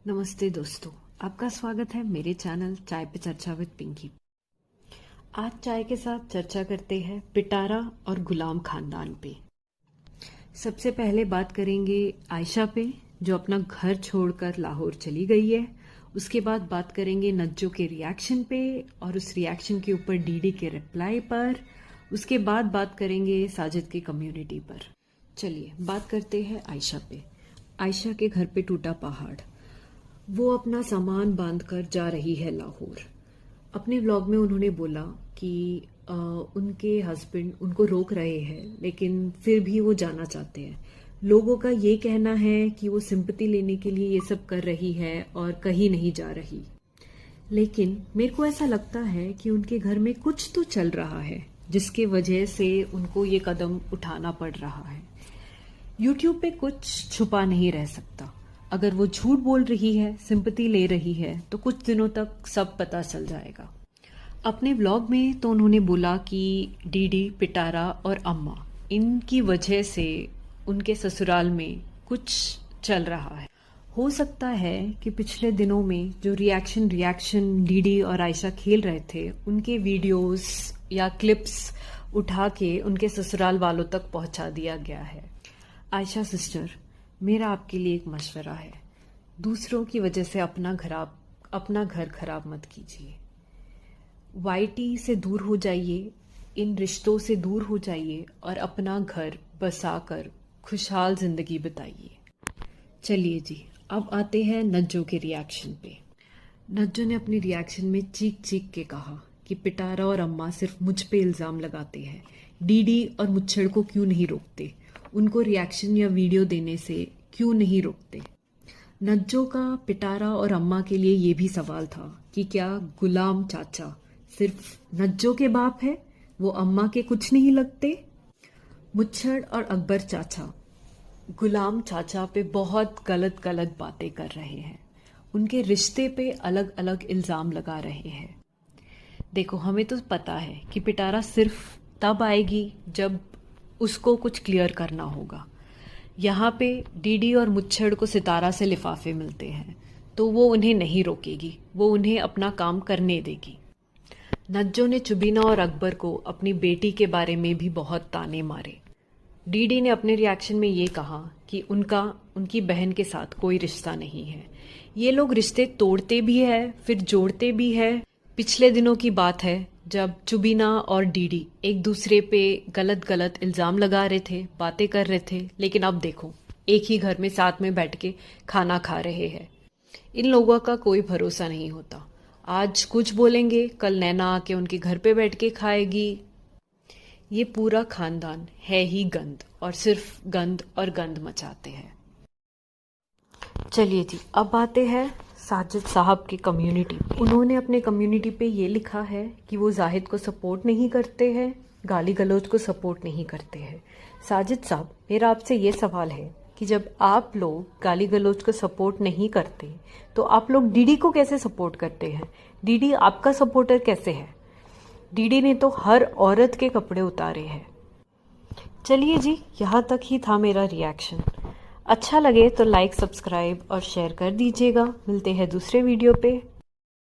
नमस्ते दोस्तों, आपका स्वागत है मेरे चैनल चाय पे चर्चा विद पिंकी। आज चाय के साथ चर्चा करते हैं पिटारा और गुलाम खानदान पे। सबसे पहले बात करेंगे आयशा पे, जो अपना घर छोड़कर लाहौर चली गई है। उसके बाद बात करेंगे नज्जो के रिएक्शन पे और उस रिएक्शन के ऊपर डीडी के रिप्लाई पर। उसके बाद बात करेंगे साजिद की कम्युनिटी पर। चलिए बात करते हैं आयशा पे। आयशा के घर पे टूटा पहाड़। वो अपना सामान बांधकर जा रही है लाहौर। अपने व्लॉग में उन्होंने बोला कि उनके हस्बैंड उनको रोक रहे हैं, लेकिन फिर भी वो जाना चाहते हैं। लोगों का ये कहना है कि वो सिंपैथी लेने के लिए ये सब कर रही है और कहीं नहीं जा रही। लेकिन मेरे को ऐसा लगता है कि उनके घर में कुछ तो चल रहा है, जिसके वजह से उनको ये कदम उठाना पड़ रहा है। यूट्यूब पे कुछ छुपा नहीं रह सकता। अगर वो झूठ बोल रही है, सिंपैथी ले रही है, तो कुछ दिनों तक सब पता चल जाएगा। अपने व्लॉग में तो उन्होंने बोला कि डीडी, पिटारा और अम्मा, इनकी वजह से उनके ससुराल में कुछ चल रहा है। हो सकता है कि पिछले दिनों में जो रिएक्शन डीडी और आयशा खेल रहे थे, उनके वीडियोस या क्लिप्स उठा के उनके ससुराल वालों तक पहुंचा दिया गया है। आयशा सिस्टर, मेरा आपके लिए एक मशवरा है, दूसरों की वजह से अपना घर खराब मत कीजिए। वाईटी से दूर हो जाइए, इन रिश्तों से दूर हो जाइए और अपना घर बसाकर खुशहाल जिंदगी बिताइए। चलिए जी, अब आते हैं नज्जो के रिएक्शन पे। नज्जो ने अपने रिएक्शन में चीख चीख के कहा कि पिटारा और अम्मा सिर्फ मुझ पे इल्जाम लगाते हैं, डीडी और मुच्छड़ को क्यों नहीं रोकते, उनको रिएक्शन या वीडियो देने से क्यों नहीं रोकते। नज्जो का पिटारा और अम्मा के लिए ये भी सवाल था कि क्या गुलाम चाचा सिर्फ नज्जो के बाप है, वो अम्मा के कुछ नहीं लगते। मुच्छड़ और अकबर चाचा गुलाम चाचा पे बहुत गलत गलत बातें कर रहे हैं, उनके रिश्ते पे अलग अलग इल्ज़ाम लगा रहे हैं। देखो, हमें तो पता है कि पिटारा सिर्फ तब आएगी जब उसको कुछ क्लियर करना होगा। यहाँ पे डीडी और मुच्छड़ को सितारा से लिफाफे मिलते हैं, तो वो उन्हें नहीं रोकेगी, वो उन्हें अपना काम करने देगी। नज्जो ने चुबीना और अकबर को अपनी बेटी के बारे में भी बहुत ताने मारे। डीडी ने अपने रिएक्शन में ये कहा कि उनकी बहन के साथ कोई रिश्ता नहीं है, ये लोग रिश्ते तोड़ते भी है फिर जोड़ते भी है। पिछले दिनों की बात है जब चुबीना और डीडी एक दूसरे पे गलत गलत इल्ज़ाम लगा रहे थे, बातें कर रहे थे, लेकिन अब देखो एक ही घर में साथ में बैठ के खाना खा रहे हैं। इन लोगों का कोई भरोसा नहीं होता, आज कुछ बोलेंगे, कल नैना आके उनके घर पे बैठ के खाएगी। ये पूरा खानदान है ही गंद, और सिर्फ गंद और गंद मचाते हैं। चलिए जी, अब आते हैं साजिद साहब की कम्युनिटी पे। उन्होंने अपने कम्युनिटी पे ये लिखा है कि वो जाहिद को सपोर्ट नहीं करते हैं, गाली गलौज को सपोर्ट नहीं करते हैं। साजिद साहब, मेरा आपसे ये सवाल है कि जब आप लोग गाली गलौज को सपोर्ट नहीं करते, तो आप लोग डीडी को कैसे सपोर्ट करते हैं? डीडी आपका सपोर्टर कैसे है? डीडी ने तो हर औरत के कपड़े उतारे हैं। चलिए जी, यहाँ तक ही था मेरा रिएक्शन। अच्छा लगे तो लाइक, सब्सक्राइब और शेयर कर दीजिएगा। मिलते हैं दूसरे वीडियो पे।